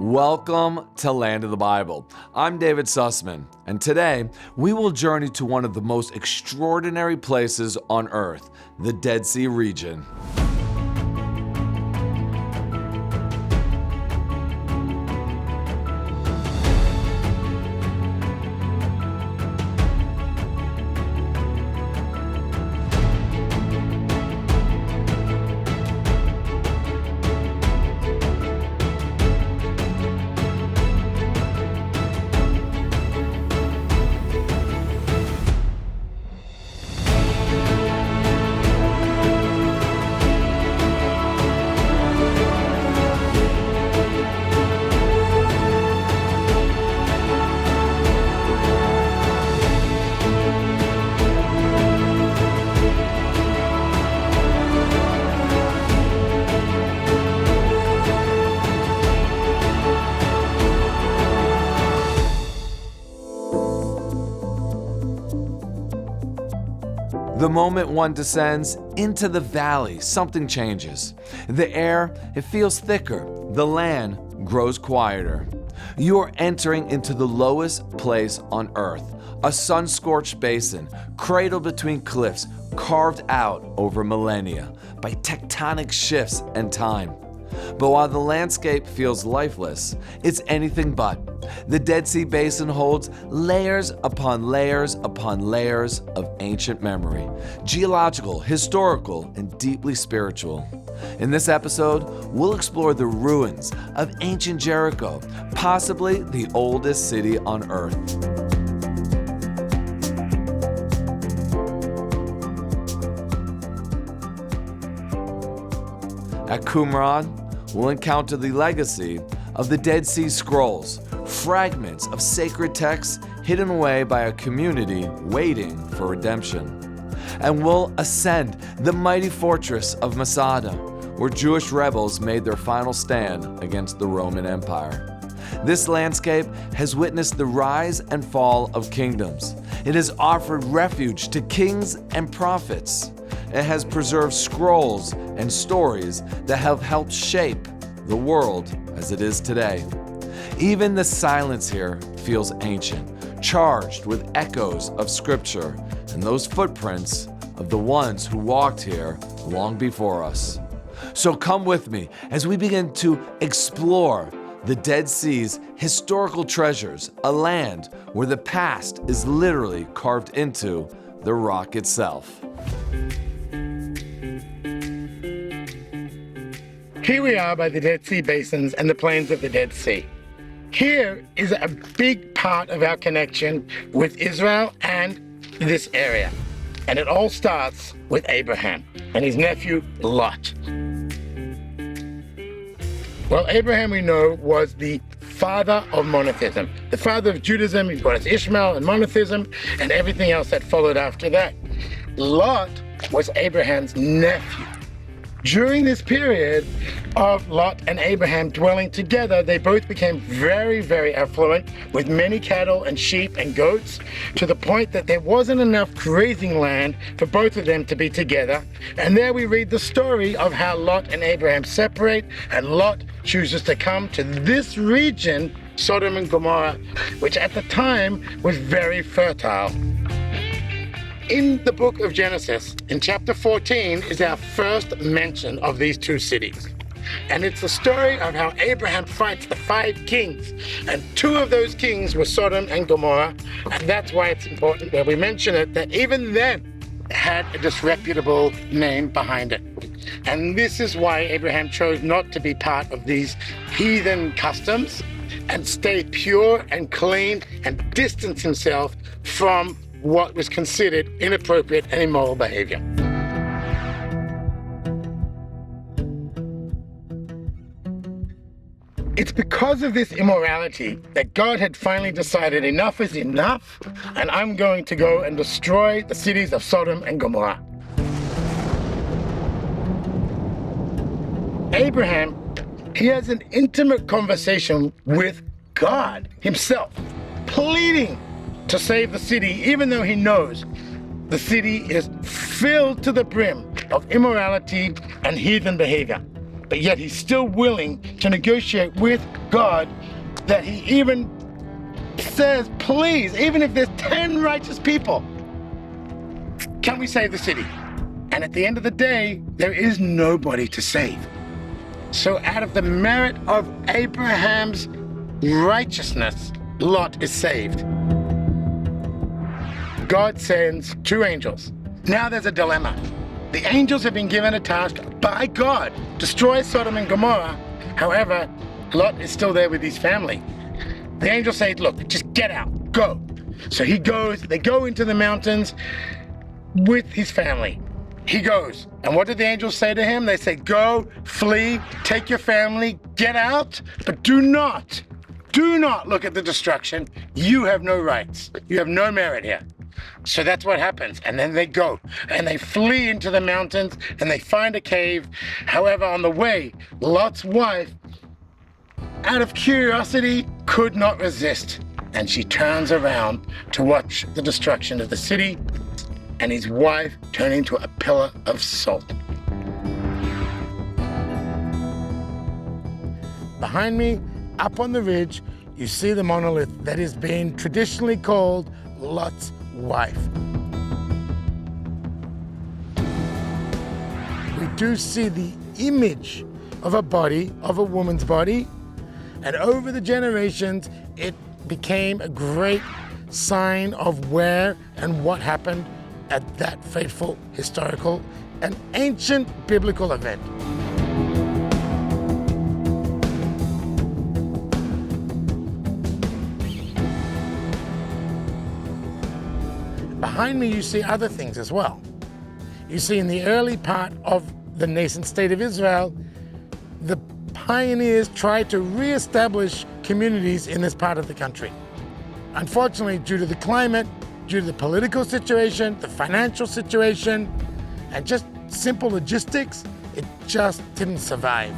Welcome to Land of the Bible. I'm David Sussman, and today we will journey to one of the most extraordinary places on earth, the Dead Sea region. The moment one descends into the valley, something changes. The air, it feels thicker. The land grows quieter. You are entering into the lowest place on earth, a sun-scorched basin, cradled between cliffs, carved out over millennia by tectonic shifts and time. But while the landscape feels lifeless, it's anything but. The Dead Sea Basin holds layers upon layers upon layers of ancient memory, geological, historical, and deeply spiritual. In this episode, we'll explore the ruins of ancient Jericho, possibly the oldest city on earth. At Qumran, we'll encounter the legacy of the Dead Sea Scrolls, fragments of sacred texts hidden away by a community waiting for redemption. And we'll ascend the mighty fortress of Masada, where Jewish rebels made their final stand against the Roman Empire. This landscape has witnessed the rise and fall of kingdoms. It has offered refuge to kings and prophets. It has preserved scrolls and stories that have helped shape the world as it is today. Even the silence here feels ancient, charged with echoes of scripture and those footprints of the ones who walked here long before us. So come with me as we begin to explore the Dead Sea's historical treasures, a land where the past is literally carved into the rock itself. Here we are by the Dead Sea Basins and the plains of the Dead Sea. Here is a big part of our connection with Israel and this area. And it all starts with Abraham and his nephew Lot. Well, Abraham, we know, was the father of monotheism, the father of Judaism. He brought us Ishmael and monotheism and everything else that followed after that. Lot was Abraham's nephew. During this period of Lot and Abraham dwelling together, they both became very, very affluent with many cattle and sheep and goats, to the point that there wasn't enough grazing land for both of them to be together. And there we read the story of how Lot and Abraham separate, and Lot chooses to come to this region, Sodom and Gomorrah, which at the time was very fertile. In the book of Genesis, in chapter 14, is our first mention of these two cities. And it's the story of how Abraham fights the 5 kings. And 2 of those kings were Sodom and Gomorrah. And that's why it's important that we mention it, that even then it had a disreputable name behind it. And this is why Abraham chose not to be part of these heathen customs and stay pure and clean and distance himself from what was considered inappropriate and immoral behavior. It's because of this immorality that God had finally decided enough is enough, and I'm going to go and destroy the cities of Sodom and Gomorrah. Abraham, he has an intimate conversation with God himself, pleading to save the city, even though he knows the city is filled to the brim of immorality and heathen behavior. But yet he's still willing to negotiate with God that he even says, please, even if there's 10 righteous people, can we save the city? And at the end of the day, there is nobody to save. So out of the merit of Abraham's righteousness, Lot is saved. God sends 2 angels. Now there's a dilemma. The angels have been given a task by God, destroy Sodom and Gomorrah. However, Lot is still there with his family. The angels say, look, just get out, go. So he goes, they go into the mountains with his family. He goes, and what did the angels say to him? They say, go, flee, take your family, get out, but do not look at the destruction. You have no rights. You have no merit here. So that's what happens. And then they go, and they flee into the mountains, and they find a cave. However, on the way, Lot's wife, out of curiosity, could not resist. And she turns around to watch the destruction of the city, and his wife turned into a pillar of salt. Behind me, up on the ridge, you see the monolith that is being traditionally called Lot's wife. We do see the image of a body, of a woman's body, and over the generations, it became a great sign of where and what happened at that fateful, historical, and ancient biblical event. Behind me, you see other things as well. You see in the early part of the nascent state of Israel, the pioneers tried to reestablish communities in this part of the country. Unfortunately, due to the climate, due to the political situation, the financial situation, and just simple logistics, it just didn't survive.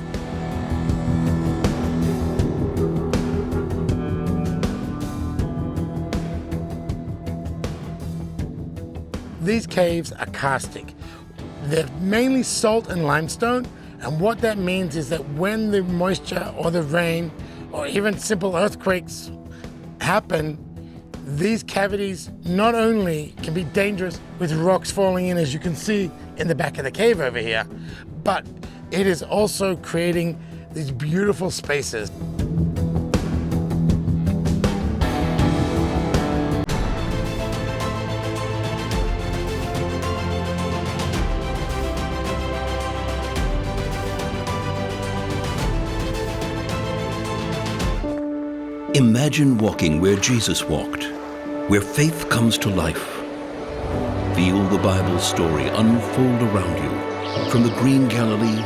These caves are karstic. They're mainly salt and limestone, and what that means is that when the moisture or the rain or even simple earthquakes happen, these cavities not only can be dangerous with rocks falling in, as you can see in the back of the cave over here, but it is also creating these beautiful spaces. Imagine walking where Jesus walked, where faith comes to life. Feel the Bible story unfold around you, from the green Galilee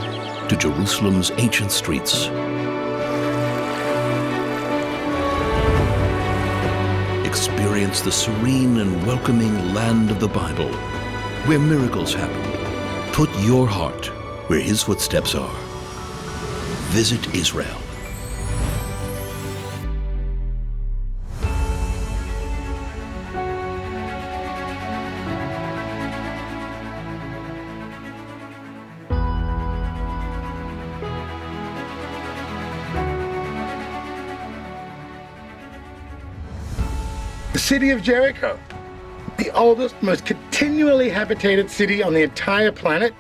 to Jerusalem's ancient streets. Experience the serene and welcoming land of the Bible, where miracles happen. Put your heart where His footsteps are. Visit Israel. The city of Jericho, the oldest, most continually habitated city on the entire planet,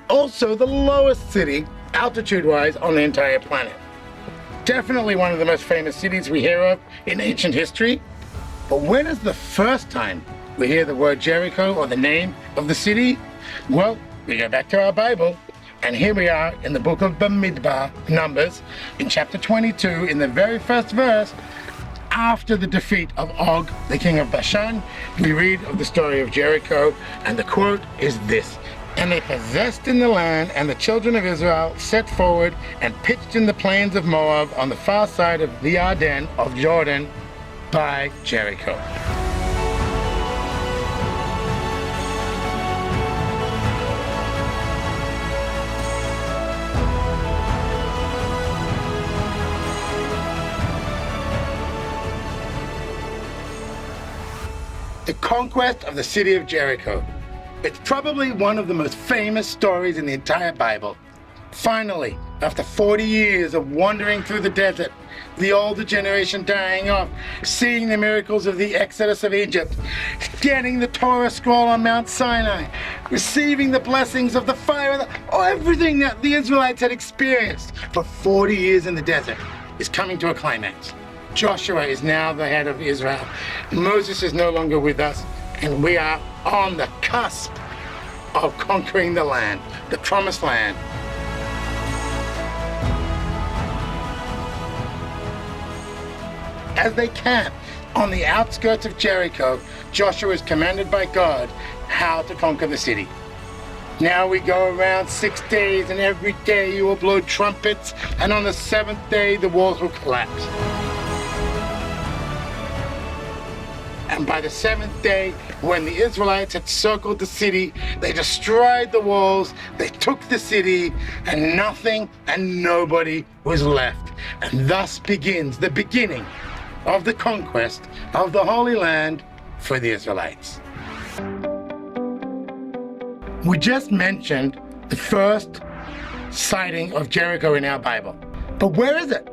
also the lowest city, altitude-wise, on the entire planet. Definitely one of the most famous cities we hear of in ancient history. But when is the first time we hear the word Jericho or the name of the city? Well, we go back to our Bible, and here we are in the book of Bamidbar, Numbers, in chapter 22, in the very first verse. After the defeat of Og, the king of Bashan, we read of the story of Jericho, and the quote is this: "And they possessed in the land, and the children of Israel set forward and pitched in the plains of Moab on the far side of the Arden of Jordan by Jericho." The conquest of the city of Jericho. It's probably one of the most famous stories in the entire Bible. Finally, after 40 years of wandering through the desert, the older generation dying off, seeing the miracles of the Exodus of Egypt, getting the Torah scroll on Mount Sinai, receiving the blessings of the fire, everything that the Israelites had experienced for 40 years in the desert is coming to a climax. Joshua is now the head of Israel. Moses is no longer with us, and we are on the cusp of conquering the land, the promised land. As they camp on the outskirts of Jericho, Joshua is commanded by God how to conquer the city. Now we go around 6 days, and every day you will blow trumpets, and on the 7th day the walls will collapse. And by the 7th day, when the Israelites had circled the city, they destroyed the walls, they took the city, and nothing and nobody was left. And thus begins the beginning of the conquest of the Holy Land for the Israelites. We just mentioned the first sighting of Jericho in our Bible. But where is it?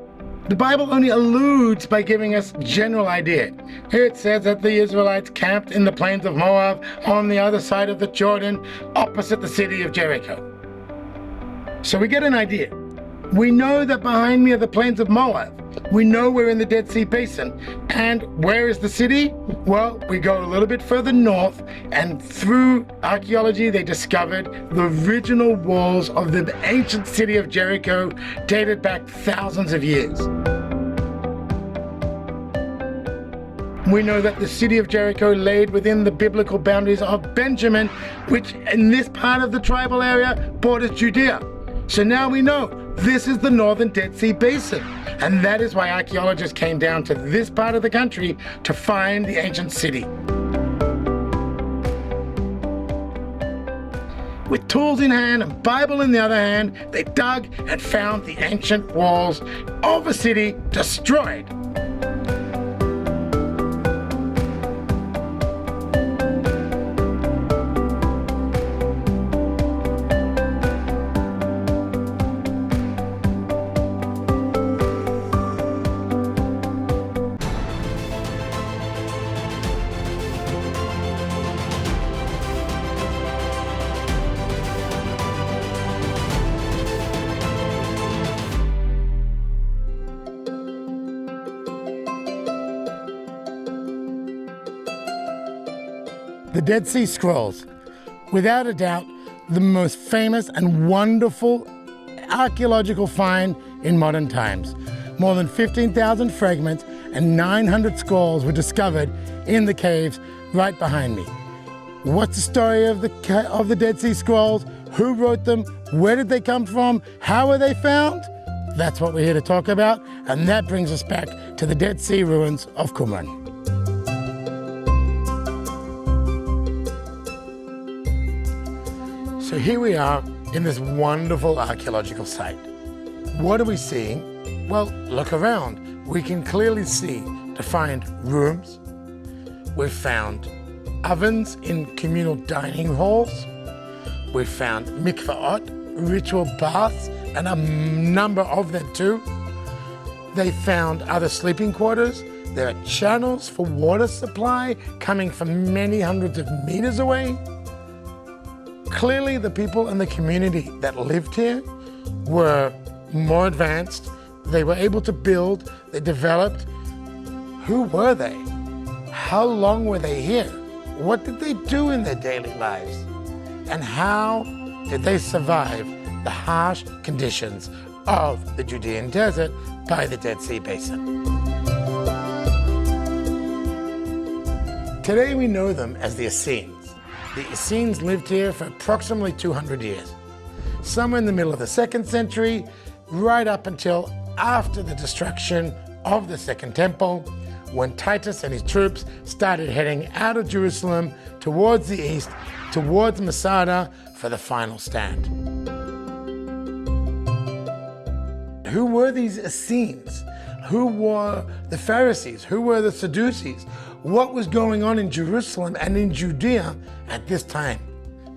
The Bible only alludes by giving us general idea. Here it says that the Israelites camped in the plains of Moab on the other side of the Jordan, opposite the city of Jericho. So we get an idea. We know that behind me are the plains of Moab. We know we're in the Dead Sea Basin. And where is the city? Well, we go a little bit further north, and through archaeology they discovered the original walls of the ancient city of Jericho, dated back thousands of years. We know that the city of Jericho laid within the biblical boundaries of Benjamin, which in this part of the tribal area borders Judea. So now we know this is the northern Dead Sea Basin, and that is why archaeologists came down to this part of the country to find the ancient city. With tools in hand and Bible in the other hand, they dug and found the ancient walls of a city destroyed. The Dead Sea Scrolls, without a doubt, the most famous and wonderful archaeological find in modern times. More than 15,000 fragments and 900 scrolls were discovered in the caves right behind me. What's the story of the Dead Sea Scrolls? Who wrote them? Where did they come from? How were they found? That's what we're here to talk about, and that brings us back to the Dead Sea ruins of Qumran. So here we are in this wonderful archaeological site. What are we seeing? Well, look around. We can clearly see defined rooms. We've found ovens in communal dining halls. We've found mikvaot, ritual baths, and a number of them too. They found other sleeping quarters. There are channels for water supply coming from many hundreds of meters away. Clearly, the people in the community that lived here were more advanced. They were able to build, they developed. Who were they? How long were they here? What did they do in their daily lives? And how did they survive the harsh conditions of the Judean desert by the Dead Sea Basin? Today we know them as the Essenes. The Essenes lived here for approximately 200 years, somewhere in the middle of the 2nd century, right up until after the destruction of the Second Temple, when Titus and his troops started heading out of Jerusalem towards the east, towards Masada for the final stand. Who were these Essenes? Who were the Pharisees? Who were the Sadducees? What was going on in Jerusalem and in Judea at this time?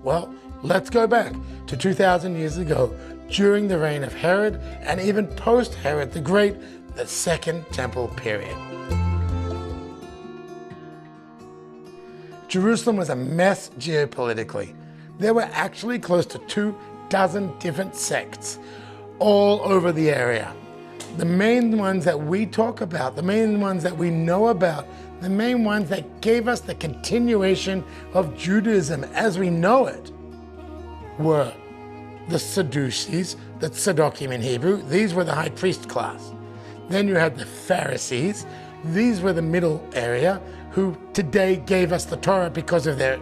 Well, let's go back to 2,000 years ago, during the reign of Herod, and even post-Herod the Great, the Second Temple period. Jerusalem was a mess geopolitically. There were actually close to 24 different sects all over the area. The main ones that we talk about, the main ones that we know about, the main ones that gave us the continuation of Judaism as we know it were the Sadducees, the Tzaddokim in Hebrew. These were the high priest class. Then you had the Pharisees. These were the middle area, who today gave us the Torah because of their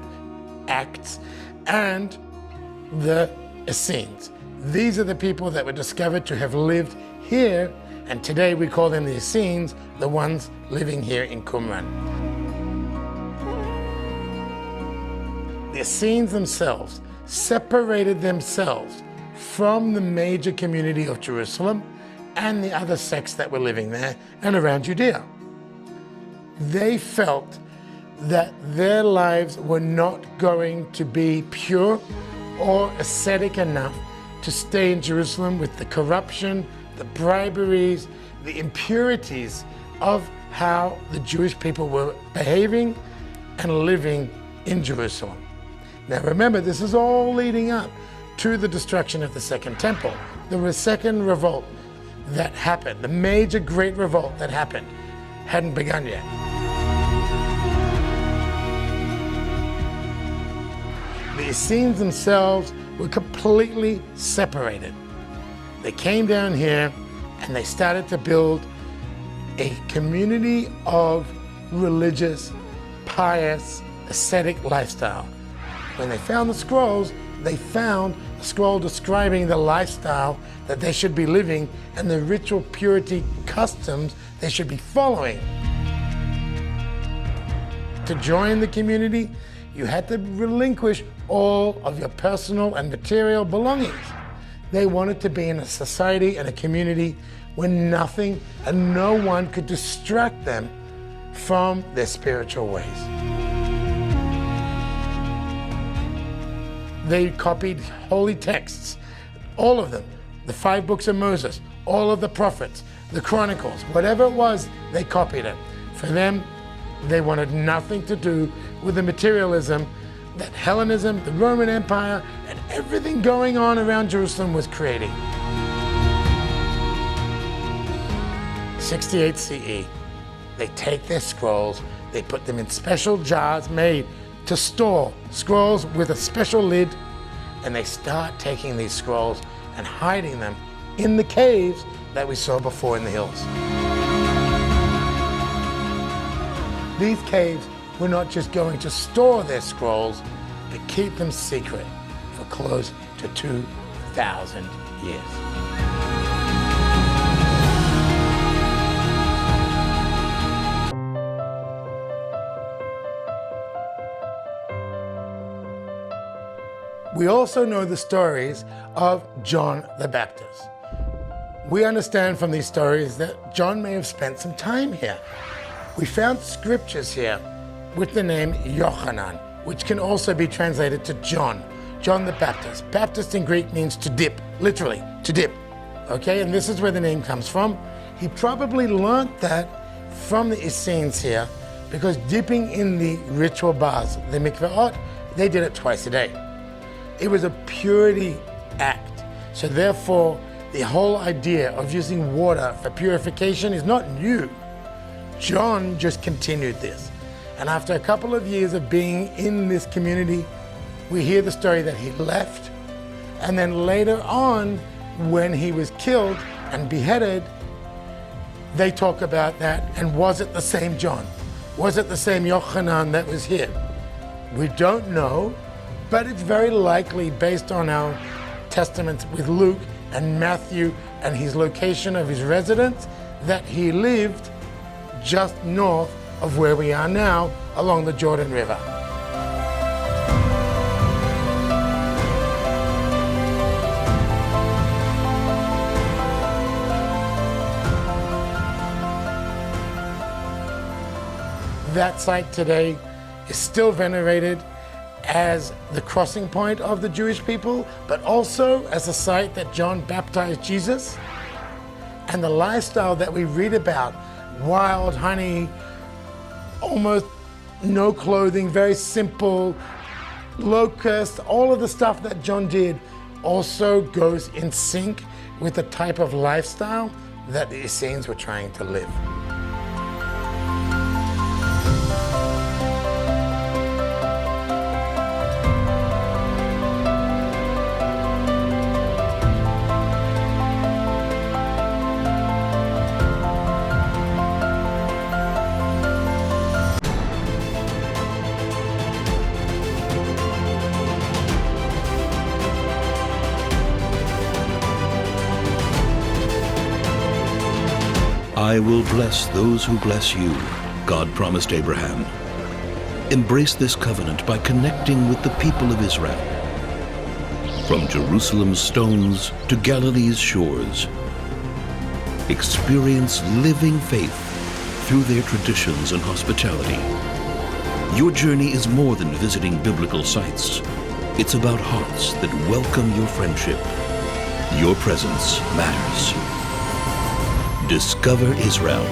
acts, and the Essenes. These are the people that were discovered to have lived here, and today we call them the Essenes, the ones living here in Qumran. The Essenes themselves separated themselves from the major community of Jerusalem and the other sects that were living there and around Judea. They felt that their lives were not going to be pure or ascetic enough to stay in Jerusalem with the corruption, the briberies, the impurities of how the Jewish people were behaving and living in Jerusalem. Now remember, this is all leading up to the destruction of the Second Temple. The second revolt that happened, the major great revolt that happened, hadn't begun yet. The Essenes themselves were completely separated. They came down here and they started to build a community of religious, pious, ascetic lifestyle. When they found the scrolls, they found a scroll describing the lifestyle that they should be living and the ritual purity customs they should be following. To join the community, you had to relinquish all of your personal and material belongings. They wanted to be in a society and a community where nothing and no one could distract them from their spiritual ways. They copied holy texts, all of them, the 5 books of Moses, all of the prophets, the Chronicles, whatever it was, they copied it. For them, they wanted nothing to do with the materialism that Hellenism, the Roman Empire, and everything going on around Jerusalem was creating. 68 CE, they take their scrolls, they put them in special jars made to store scrolls with a special lid, and they start taking these scrolls and hiding them in the caves that we saw before in the hills. These caves were not just going to store their scrolls, but keep them secret for close to 2,000 years. We also know the stories of John the Baptist. We understand from these stories that John may have spent some time here. We found scriptures here with the name Yochanan, which can also be translated to John, John the Baptist. Baptist in Greek means to dip, literally, to dip. Okay, and this is where the name comes from. He probably learned that from the Essenes here, because dipping in the ritual baths, the mikvaot, they did it twice a day. It was a purity act. So therefore, the whole idea of using water for purification is not new. John just continued this. And after a couple of years of being in this community, we hear the story that he left. And then later on, when he was killed and beheaded, they talk about that. And was it the same John? Was it the same Yochanan that was here? We don't know, but it's very likely, based on our testaments with Luke and Matthew and his location of his residence, that he lived just north of where we are now, along the Jordan River. That site today is still venerated as the crossing point of the Jewish people, but also as a site that John baptized Jesus, And the lifestyle that we read about, wild honey, almost no clothing, very simple, locusts, all of the stuff that John did also goes in sync with the type of lifestyle that the Essenes were trying to live. I will bless those who bless you, God promised Abraham. Embrace this covenant by connecting with the people of Israel. From Jerusalem's stones to Galilee's shores, experience living faith through their traditions and hospitality. Your journey is more than visiting biblical sites. It's about hearts that welcome your friendship. Your presence matters. Discover Israel.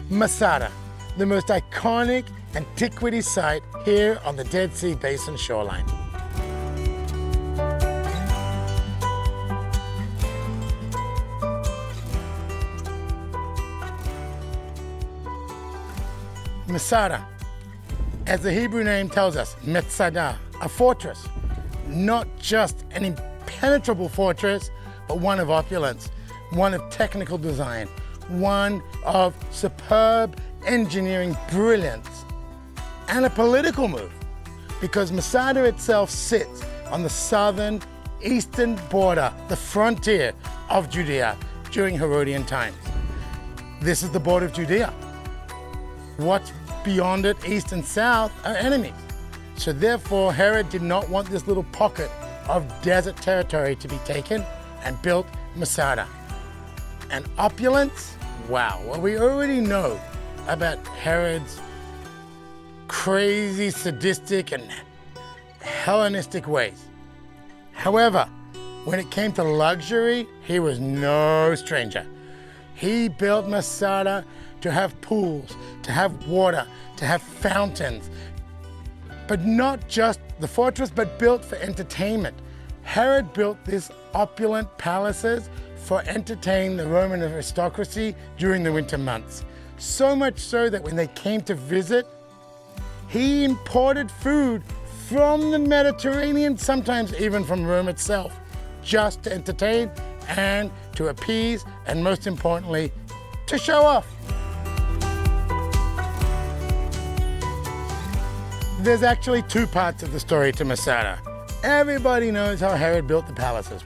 Masada, the most iconic antiquity site here on the Dead Sea Basin shoreline. Masada, as the Hebrew name tells us, Masada, a fortress, not just an impenetrable fortress, but one of opulence, one of technical design, one of superb engineering brilliance, and a political move, because Masada itself sits on the southern eastern border, the frontier of Judea during Herodian times. This is the border of Judea. What's beyond it, east and south, are enemies. So therefore, Herod did not want this little pocket of desert territory to be taken and built Masada. And opulence, wow. Well, we already know about Herod's crazy, sadistic, and Hellenistic ways. However, when it came to luxury, he was no stranger. He built Masada to have pools, to have water, to have fountains, but not just the fortress, but built for entertainment. Herod built these opulent palaces for entertaining the Roman aristocracy during the winter months. So much so that when they came to visit, he imported food from the Mediterranean, sometimes even from Rome itself, just to entertain and to appease, and most importantly, to show off. There's actually two parts of the story to Masada. Everybody knows how Herod built the palaces.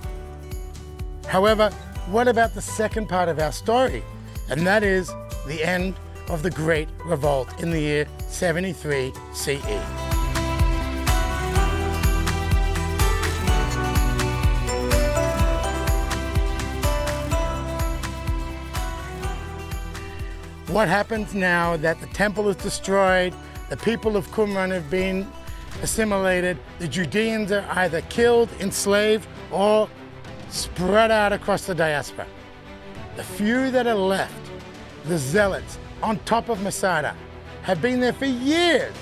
However, what about the second part of our story? And that is the end of the Great Revolt in the year 73 CE. What happens now that the temple is destroyed, the people of Qumran have been assimilated, the Judeans are either killed, enslaved, or spread out across the diaspora. The few that are left, the zealots, on top of Masada, have been there for years,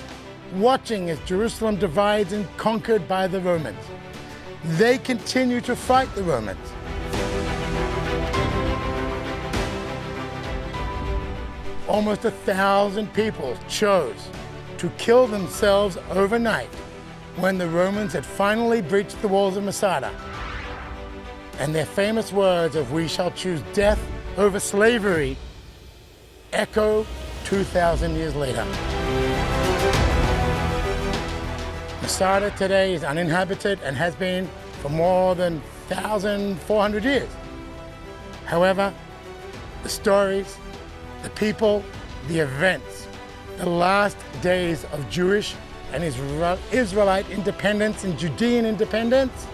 watching as Jerusalem divides and conquered by the Romans. They continue to fight the Romans. Almost 1,000 people chose to kill themselves overnight when the Romans had finally breached the walls of Masada. And their famous words of "we shall choose death over slavery" echo 2,000 years later. Masada today is uninhabited and has been for more than 1,400 years. However, the stories, the people, the events, the last days of Jewish and Israelite independence and Judean independence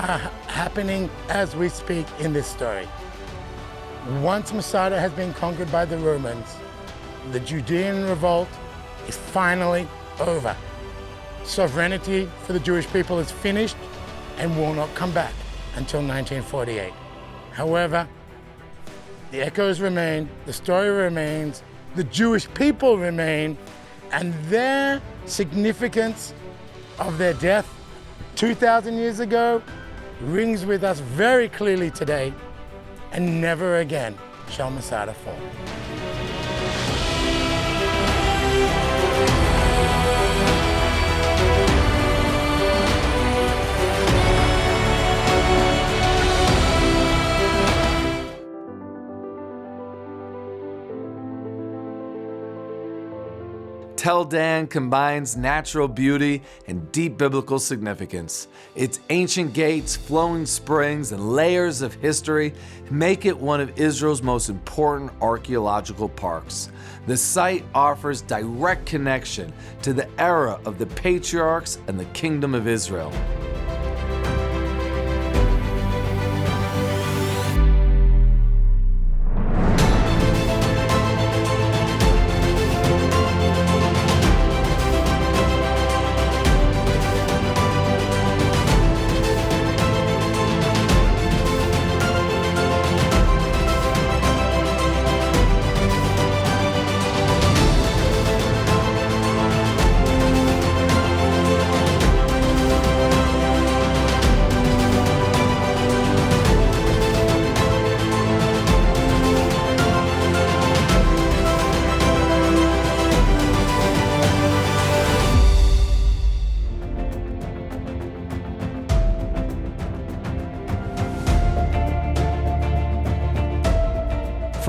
are happening as we speak in this story. Once Masada has been conquered by the Romans, the Judean revolt is finally over. Sovereignty for the Jewish people is finished and will not come back until 1948. However, the echoes remain, the story remains, the Jewish people remain, and their significance of their death 2,000 years ago rings with us very clearly today, and never again shall Masada fall. Tel Dan combines natural beauty and deep biblical significance. Its ancient gates, flowing springs, and layers of history make it one of Israel's most important archaeological parks. The site offers direct connection to the era of the patriarchs and the Kingdom of Israel.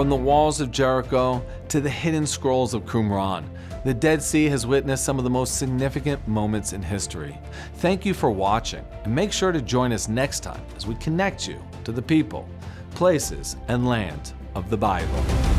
From the walls of Jericho to the hidden scrolls of Qumran, the Dead Sea has witnessed some of the most significant moments in history. Thank you for watching, and make sure to join us next time as we connect you to the people, places, and land of the Bible.